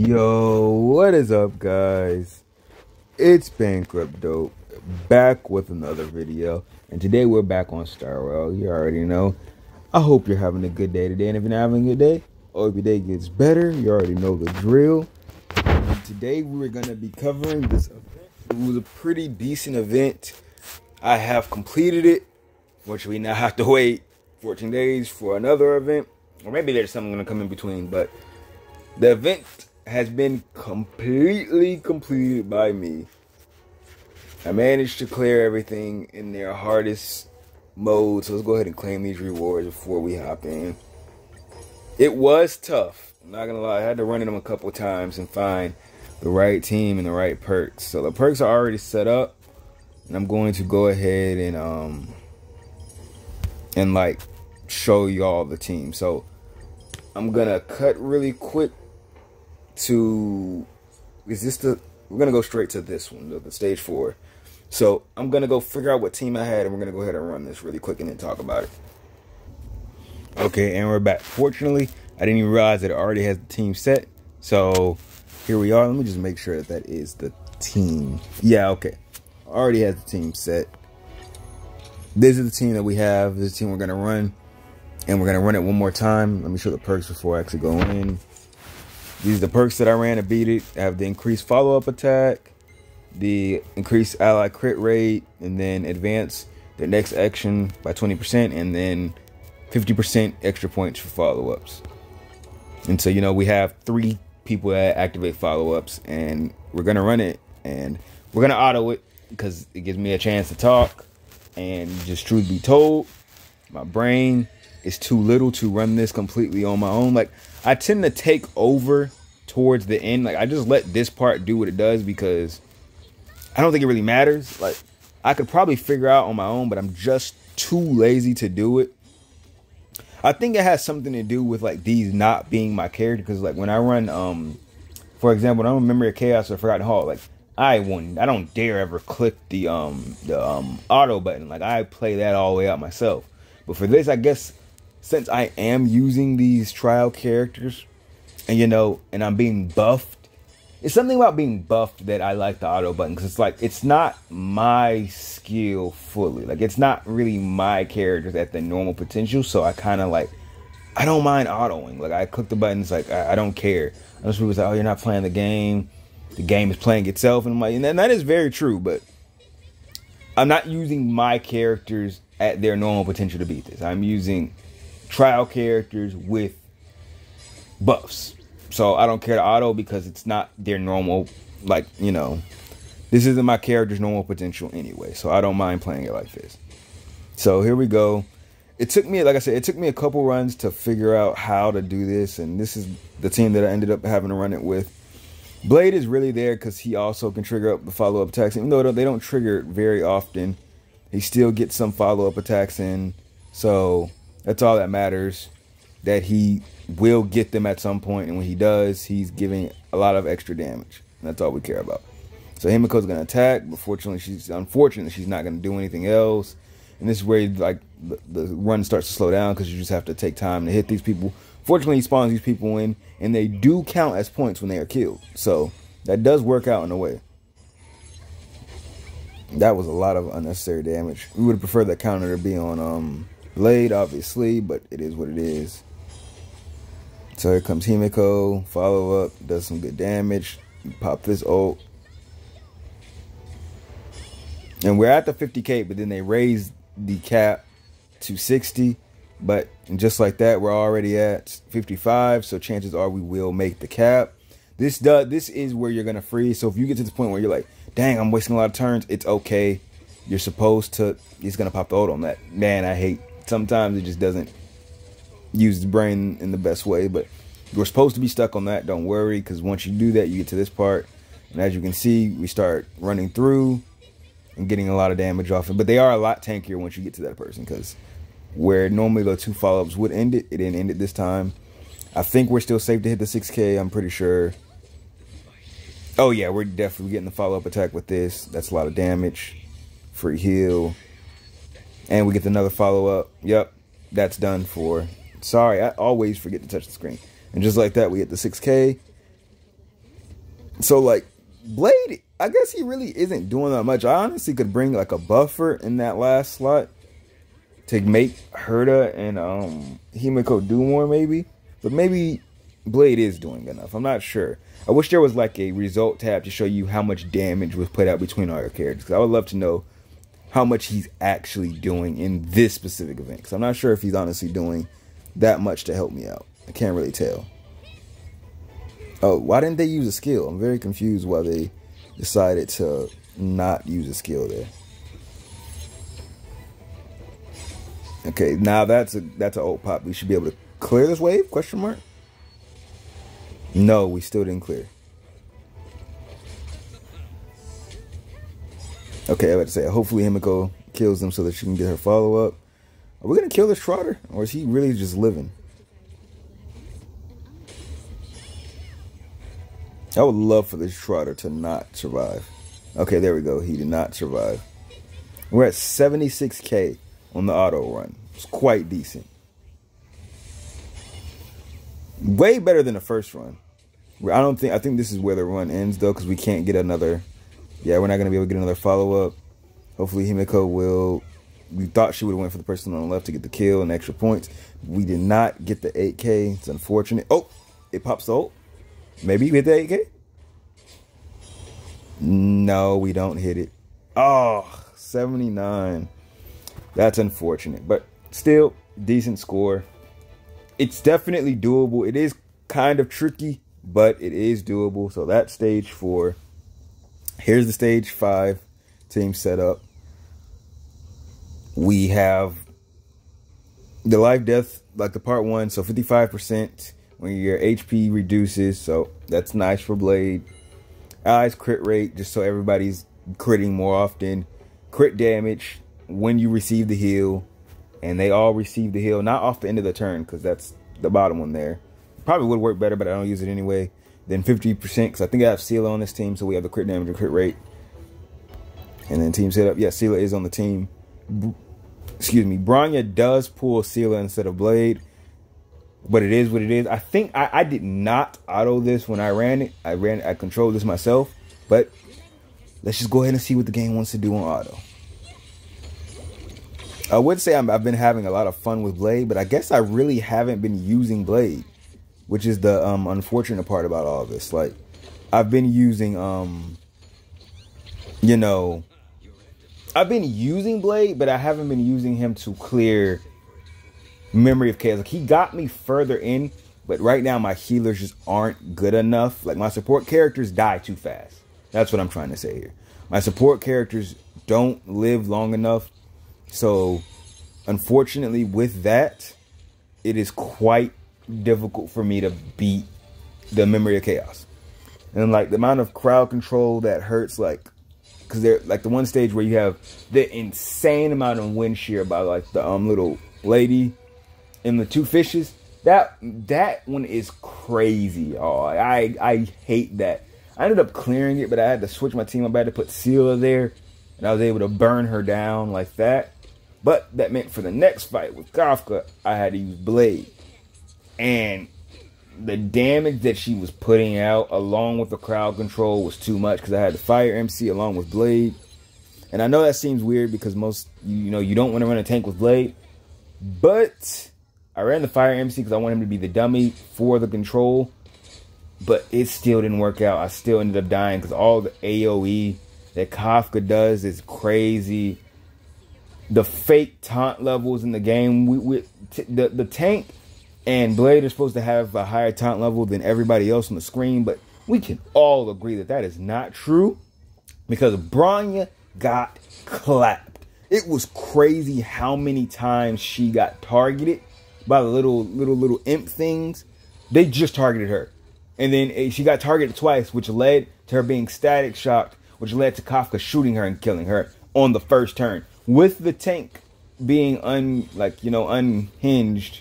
Yo, what is up, guys? It's Bankrupt Dope, back with another video, and today we're back on Starwell. You already know. I hope you're having a good day today, and if you're not having a good day, I hope your day gets better. You already know the drill. And today we're gonna be covering this event. It was a pretty decent event. I have completed it. Fortunately, now I have to wait 14 days for another event, or maybe there's something gonna come in between, but the event has been completely completed by me. I managed to clear everything in their hardest mode, so let's go ahead and claim these rewards before we hop in. It was tough, I'm not gonna lie. I had to run them a couple times and find the right team and the right perks. So the perks are already set up, and I'm going to go ahead and like show y'all the team. So I'm gonna cut really quick to, we're gonna go straight to this one, the stage 4. So I'm gonna go figure out what team I had, and we're gonna go ahead and run this really quick and then talk about it. Okay, and we're back. Fortunately, I didn't even realize that it already has the team set. So here we are. Let me just make sure that that is the team. Yeah, okay. Already has the team set. This is the team that we have. This is the team we're gonna run, and we're gonna run it one more time. Let me show the perks before I actually go in. These are the perks that I ran to beat it. I have the increased follow-up attack, the increased ally crit rate, and then advance the next action by 20%, and then 50% extra points for follow-ups. And so, you know, we have 3 people that activate follow-ups, and we're going to run it, and we're going to auto it because it gives me a chance to talk. And just truth be told, my brain is too little to run this completely on my own. Like, I tend to take over towards the end. Like, I just let this part do what it does because I don't think it really matters. Like, I could probably figure out on my own, but I'm just too lazy to do it. I think it has something to do with like these not being my character, because like when I run for example, when I'm a Memory of Chaos or Forgotten Hall, like I don't dare ever click the auto button. Like, I play that all the way out myself. But for this, I guess since I am using these trial characters, and you know, and I'm being buffed, it's something about being buffed that I like the auto button, because it's like, it's not my skill fully. Like, it's not really my characters at the normal potential. So I kind of like, I don't mind autoing. Like, I click the buttons, like I don't care. I just people say, oh, you're not playing the game. The game is playing itself. And I'm like, and that is very true, but I'm not using my characters at their normal potential to beat this. I'm using trial characters with buffs. So I don't care to auto because it's not their normal, like, you know, this isn't my character's normal potential anyway. So I don't mind playing it like this. So here we go. It took me, like I said, it took me a couple runs to figure out how to do this. And this is the team that I ended up having to run it with. Blade is really there because he also can trigger up the follow-up attacks. Even though they don't trigger it very often, he still gets some follow-up attacks in. So that's all that matters, that he will get them at some point, and when he does, he's giving a lot of extra damage. And that's all we care about. So Himiko's gonna attack, but unfortunately she's not gonna do anything else. And this is where like the run starts to slow down, because you just have to take time to hit these people. Fortunately, he spawns these people in, and they do count as points when they are killed. So that does work out in a way. That was a lot of unnecessary damage. We would have preferred that counter to be on Blade, obviously, but it is what it is. So here comes Himiko, follow up, does some good damage. Pop this ult. And we're at the 50k, but then they raised the cap to 60. But just like that, we're already at 55. So chances are we will make the cap. This is where you're gonna freeze. So if you get to this point where you're like, dang, I'm wasting a lot of turns, it's okay. You're supposed to, it's gonna pop the ult on that. Man, I hate, sometimes it just doesn't use the brain in the best way, but you're supposed to be stuck on that. Don't worry, because once you do that, you get to this part, and as you can see, we start running through and getting a lot of damage off it. But they are a lot tankier once you get to that person, because where normally the 2 follow-ups would end it, it didn't end it this time. I think we're still safe to hit the 6k, I'm pretty sure. Oh yeah, we're definitely getting the follow-up attack with this. That's a lot of damage. Free heal. And we get another follow-up. Yep, that's done for. Sorry, I always forget to touch the screen. And just like that, we hit the 6k. So like Blade, I guess he really isn't doing that much. I honestly could bring like a buffer in that last slot to make Herta and Himiko do more maybe. But maybe Blade is doing enough. I'm not sure. I wish there was like a result tab to show you how much damage was put out between all your characters. Because I would love to know how much he's actually doing in this specific event. Because I'm not sure if he's honestly doing that much to help me out. I can't really tell. Oh, why didn't they use a skill? I'm very confused why they decided to not use a skill there. Okay, now that's an old pop. We should be able to clear this wave? Question mark? No, we still didn't clear. Okay, I was about to say, hopefully Himiko kills them so that she can get her follow-up. Are we going to kill this Trotter? Or is he really just living? I would love for this Trotter to not survive. Okay, there we go. He did not survive. We're at 76k on the auto run. It's quite decent. Way better than the first run. I think this is where the run ends though, because we can't get another. Yeah, we're not going to be able to get another follow-up. Hopefully Himiko will. We thought she would have went for the person on the left to get the kill and extra points. We did not get the 8k. It's unfortunate. Oh, it pops the ult. Maybe we hit the 8k? No, we don't hit it. Oh, 79. That's unfortunate. But still, decent score. It's definitely doable. It is kind of tricky, but it is doable. So that's stage 4. Here's the stage 5 team setup. We have the life death, like the part 1. So 55%. When your HP reduces, so that's nice for Blade. Eyes crit rate, just so everybody's critting more often. Crit damage when you receive the heal, and they all receive the heal, not off the end of the turn, because that's the bottom one there. Probably would work better, but I don't use it anyway. Then 50%, because I think I have Sela on this team, so we have the crit damage and crit rate. And then team setup, yeah, Sela is on the team. Excuse me, Bronya does pull Sela instead of Blade. But it is what it is. I think I did not auto this when I ran it. I controlled this myself. But let's just go ahead and see what the game wants to do on auto. I would say I've been having a lot of fun with Blade, but I guess I really haven't been using Blade, which is the unfortunate part about all this. Like, I've been using, you know, I've been using Blade, but I haven't been using him to clear Memory of Chaos. Like, he got me further in, but right now my healers just aren't good enough. Like, my support characters die too fast. That's what I'm trying to say here. My support characters don't live long enough. So, unfortunately, with that, it is quite difficult for me to beat the Memory of Chaos. And like the amount of crowd control that hurts, like, because they're like the one stage where you have the insane amount of wind shear by like the little lady and the 2 fishes. That one is crazy. Oh, I hate that. I ended up clearing it, but I had to switch my team up. I had to put Sela there, and I was able to burn her down like that. But that meant for the next fight with Kafka, I had to use Blade. And the damage that she was putting out, along with the crowd control, was too much because I had the Fire MC along with Blade. And I know that seems weird because most, you know, you don't want to run a tank with Blade. But I ran the Fire MC because I want him to be the dummy for the control. But it still didn't work out. I still ended up dying because all the AoE that Kafka does is crazy. The fake taunt levels in the game. The tank and Blade are supposed to have a higher taunt level than everybody else on the screen. But we can all agree that that is not true. Because Bronya got clapped. It was crazy how many times she got targeted by the little imp things. They just targeted her. And then she got targeted twice, which led to her being static shocked, which led to Kafka shooting her and killing her on the first turn. With the tank being unhinged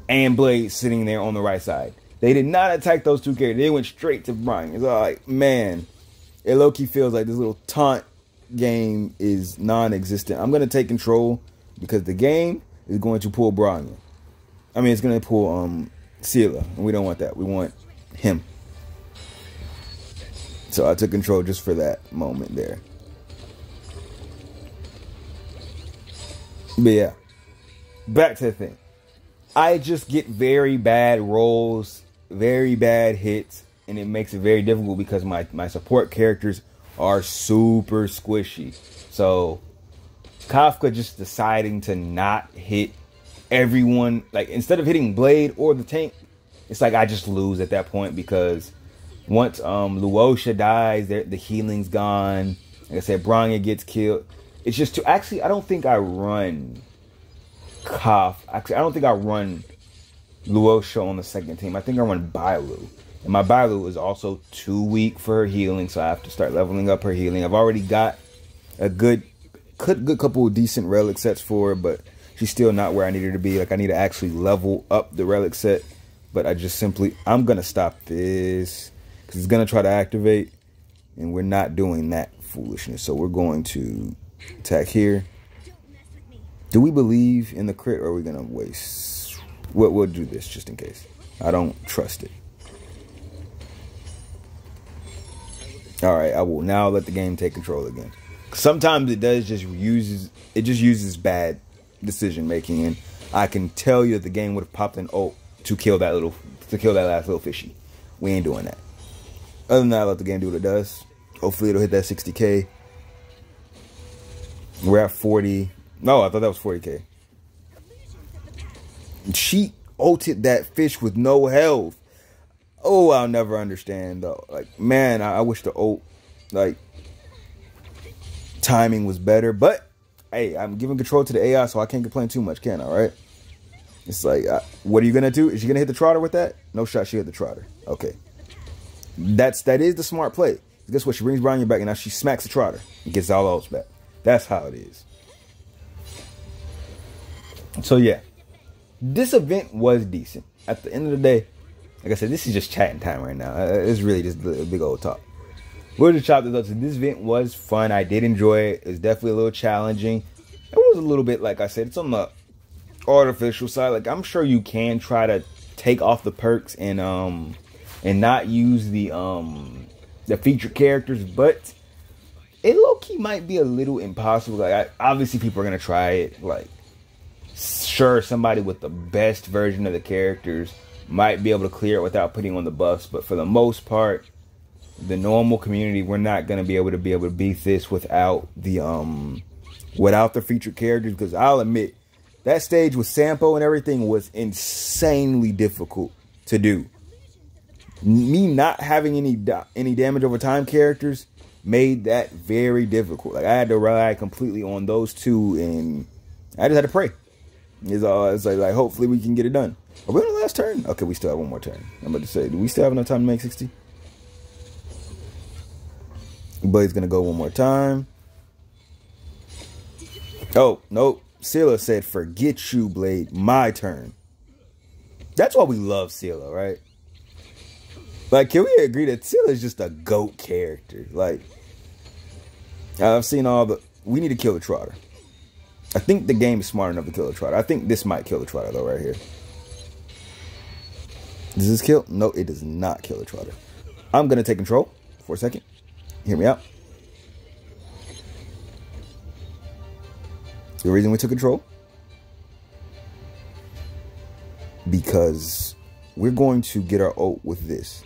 and Blade sitting there on the right side. They did not attack those two characters. They went straight to Brian. It's like, man, it low-key feels like this little taunt game is non-existent. I'm going to take control because the game is going to pull Brian. I mean, it's going to pull Sela, and we don't want that. We want him. So I took control just for that moment there. But yeah, back to the thing. I just get very bad rolls, very bad hits, and it makes it very difficult because my support characters are super squishy. So Kafka just deciding to not hit everyone, like instead of hitting Blade or the tank, it's like I just lose at that point because once Luosha dies, the healing's gone. Like I said, Bronya gets killed. It's just too. Actually, I don't think I run Actually, I don't think I run Luosha on the second team. I think I run Bailu. And my Bailu is also too weak for her healing, so I have to start leveling up her healing. I've already got a good couple of decent relic sets for her, but she's still not where I need her to be. Like, I need to actually level up the relic set. But I'm going to stop this because it's going to try to activate. And we're not doing that foolishness. So we're going to attack here. Do we believe in the crit or are we going to waste? We'll do this just in case. I don't trust it. Alright, I will now let the game take control again. Sometimes it just uses bad decision making, and I can tell you that the game would have popped an ult to kill that last little fishy. We ain't doing that. Other than that, I let the game do what it does. Hopefully it'll hit that 60k. We're at 40. No, I thought that was 40k. She ulted that fish with no health. Oh, I'll never understand though. Like, man, I wish the ult, like, timing was better. But hey, I'm giving control to the AI, so I can't complain too much, can I? Right? It's like, what are you gonna do? Is she gonna hit the trotter with that? No shot. She hit the trotter. Okay, that is the smart play. Guess what? She brings Bronya back, and now she smacks the trotter and gets all else back. That's how it is. So yeah, this event was decent. At the end of the day, like I said, this is just chatting time right now. It's really just a big old talk. We'll just chop this up. So this event was fun. I did enjoy it. It's definitely a little challenging. It was a little bit, like I said, it's on the artificial side. Like, I'm sure you can try to take off the perks and not use the featured characters, but it low-key might be a little impossible. Like, obviously people are gonna try it. Like, sure, somebody with the best version of the characters might be able to clear it without putting on the buffs, but for the most part, the normal community, we're not gonna be able to beat this without the featured characters. Because I'll admit, that stage with Sampo and everything was insanely difficult to do. Me not having any damage over time characters made that very difficult. Like, I had to rely completely on those two, and I just had to pray. It's like hopefully we can get it done. Are we on the last turn? Okay, we still have one more turn. I'm about to say, do we still have enough time to make 60? Blade's gonna go one more time. Oh, nope. Scylla said, forget you, Blade. My turn. That's why we love Scylla, right? Like, can we agree that Scylla is just a GOAT character? Like, I've seen we need to kill the Trotter. I think the game is smart enough to kill the Trotter. I think this might kill the Trotter, though, right here. Does this kill? No, it does not kill the Trotter. I'm going to take control for a second. Hear me out. The reason we took control, because we're going to get our ult with this.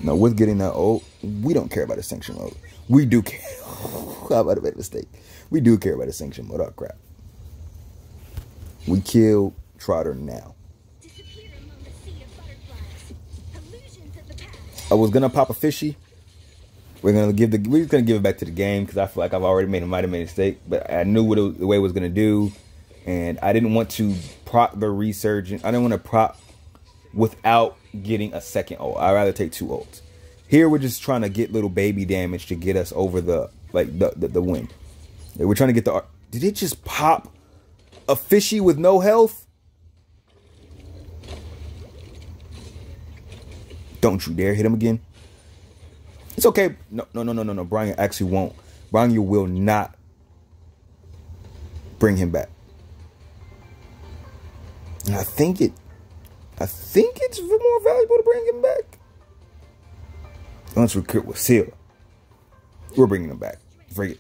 Now, with getting that ult, we don't care about the sanction mode. We do care. How about I made a mistake? We do care about the sanction mode. Oh, crap. We kill Trotter now. I was going to pop a fishy. We're just gonna give it back to the game because I feel like might have made a mistake, but I knew what the way it was gonna do, and I didn't want to proc the resurgent. I didn't want to proc without getting a second ult. I'd rather take two ults. Here we're just trying to get little baby damage to get us over the win. We're trying to get the. Did it just pop a fishy with no health? Don't you dare hit him again. It's okay. No. Bronya actually won't. Bronya will not bring him back. And I think it's more valuable to bring him back. Once we crit with Seal, we're bringing them back. Forget.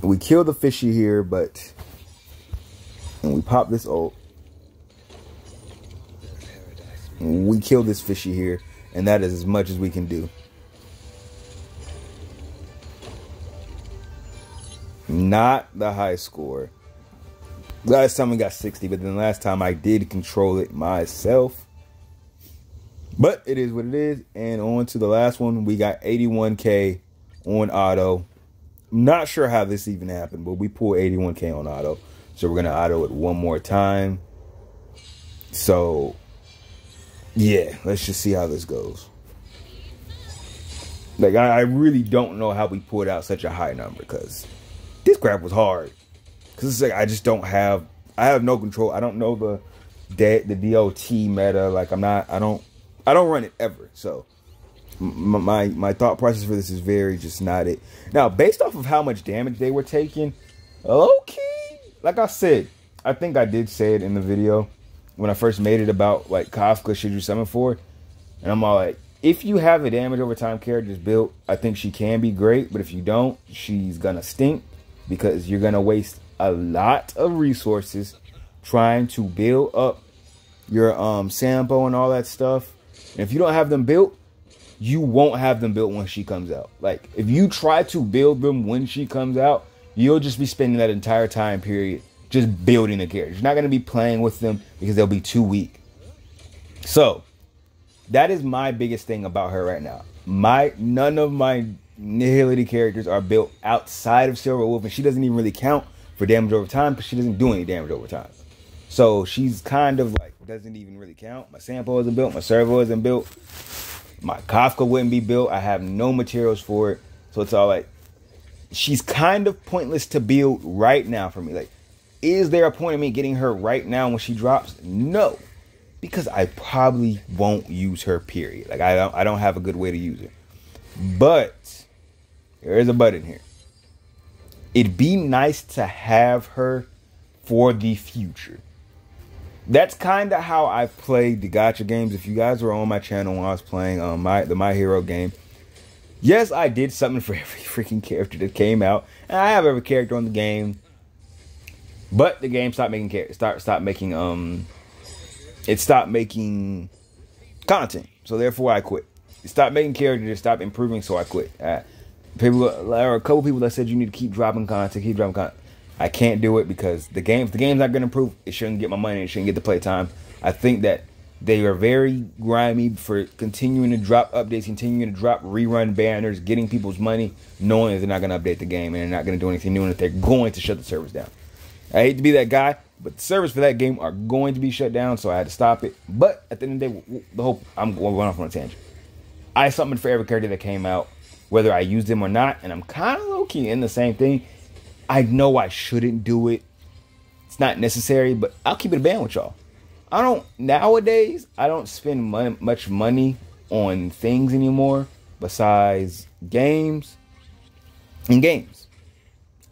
We kill the fishy here, but and we pop this ult. We kill this fishy here, and that is as much as we can do. Not the high score. Last time we got 60, but then last time I did control it myself. But it is what it is. And on to the last one. We got 81k on auto. I'm not sure how this even happened, but we pulled 81k on auto. So we're going to auto it one more time. So, yeah, let's just see how this goes. Like, I really don't know how we pulled out such a high number, because this crap was hard. Because it's like, I just don't have, I have no control. I don't know the DOT meta. Like, I don't run it ever. So my thought process for this is very just not it. Now, based off of how much damage they were taking, okay, like I said, I think I did say it in the video when I first made it about like Kafka should you summon for, and I'm all like, if you have a damage over time characters built, I think she can be great, but if you don't, she's gonna stink, because you're gonna waste a lot of resources trying to build up your Sampo and all that stuff. And if you don't have them built, you won't have them built when she comes out. Like, if you try to build them when she comes out, you'll just be spending that entire time period just building the characters. You're not going to be playing with them because they'll be too weak. So, that is my biggest thing about her right now. None of my Nihility characters are built outside of Silver Wolf, and she doesn't even really count for damage over time because she doesn't do any damage over time. So, she's kind of like, doesn't even really count. My Sampo isn't built. My Servo isn't built. My Kafka wouldn't be built. I have no materials for it. So it's all like, she's kind of pointless to build right now for me. Like, is there a point in me getting her right now when she drops? No. Because I probably won't use her, period. Like, I don't have a good way to use her. But there is a but in here. It'd be nice to have her for the future. That's kind of how I played the gacha games. If you guys were on my channel when I was playing the My Hero game, yes, I did something for every freaking character that came out, and I have every character on the game. But the game stopped making it stopped making content, so therefore I quit. It stopped making characters, it stopped improving, so I quit. There are a couple people that said you need to keep dropping content, I can't do it because if the game's not going to improve, it shouldn't get my money, it shouldn't get the play time. I think that they are very grimy for continuing to drop updates, continuing to drop rerun banners, getting people's money, knowing that they're not going to update the game and they're not going to do anything new, and that they're going to shut the servers down. I hate to be that guy, but the servers for that game are going to be shut down, so I had to stop it. But at the end of the day, I'm going off on a tangent. I summoned for every character that came out, whether I used them or not, and I'm kind of low-key in the same thing. I know I shouldn't do it. It's not necessary, but I'll keep it a band with y'all. Nowadays, I don't spend much money on things anymore besides games and games.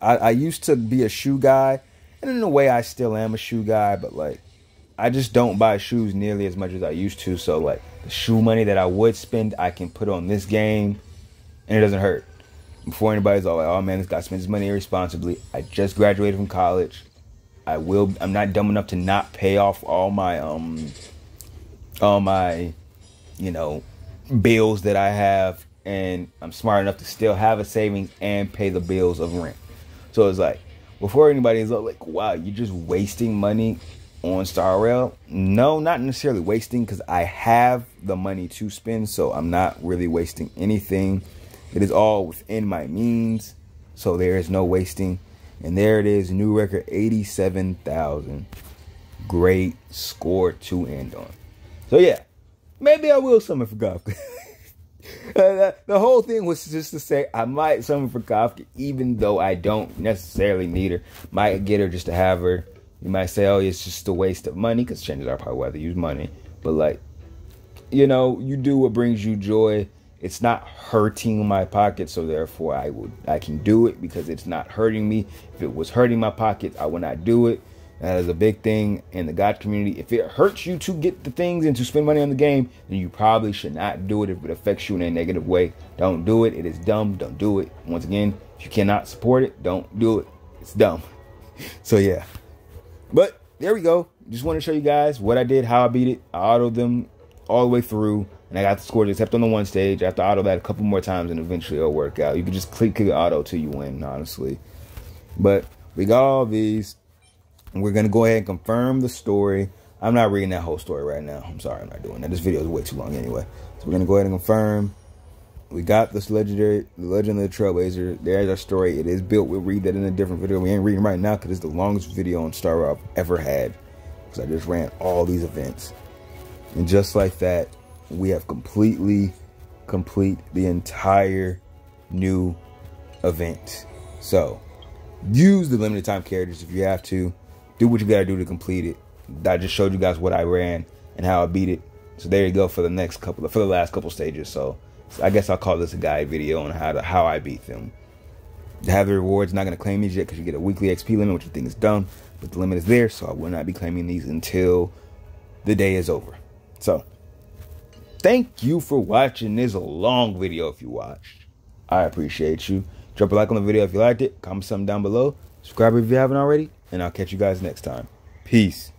I used to be a shoe guy, and in a way I still am a shoe guy, but like, I just don't buy shoes nearly as much as I used to. So like, the shoe money that I would spend, I can put on this game, and it doesn't hurt. Before anybody's all like, oh man, this guy spends his money irresponsibly. I just graduated from college. I'm not dumb enough to not pay off all my bills that I have, and I'm smart enough to still have a savings and pay the bills of rent. So it's like, before anybody's like, wow, you're just wasting money on Star Rail. No, not necessarily wasting, because I have the money to spend, so I'm not really wasting anything. It is all within my means, so there is no wasting. And there it is, new record, 87,000. Great score to end on. So yeah, maybe I will summon for Kafka. The whole thing was just to say I might summon for Kafka, even though I don't necessarily need her. Might get her just to have her. You might say, oh, it's just a waste of money, because chances are probably rather use money. But like, you know, you do what brings you joy. It's not hurting my pocket, so therefore I can do it because it's not hurting me. If it was hurting my pocket, I would not do it. That is a big thing in the gacha community. If it hurts you to get the things and to spend money on the game, then you probably should not do it. If it affects you in a negative way, don't do it. It is dumb. Don't do it. Once again, if you cannot support it, don't do it. It's dumb. So yeah. But there we go. Just want to show you guys what I did, how I beat it. I autoed them all the way through, and I got the scores except on the one stage. I have to auto that a couple more times, and eventually it'll work out. You can just click auto till you win, honestly. But we got all these. And we're going to go ahead and confirm the story. I'm not reading that whole story right now. I'm sorry, I'm not doing that. This video is way too long anyway. So we're going to go ahead and confirm. We got this Legend of the Trailblazer. There's our story. It is built. We'll read that in a different video. We ain't reading right now because it's the longest video on Star Wars I've ever had. Because I just ran all these events. And just like that, we have complete the entire new event. So use the limited time characters if you have to. Do what you gotta do to complete it. I just showed you guys what I ran and how I beat it. So there you go for the last couple stages. So I guess I'll call this a guide video on how I beat them. To have the rewards, not gonna claim these yet because you get a weekly XP limit, which I think is dumb. But the limit is there, so I will not be claiming these until the day is over. So thank you for watching this long video. If you watched, I appreciate you. Drop a like on the video if you liked it. Comment something down below. Subscribe if you haven't already. And I'll catch you guys next time. Peace.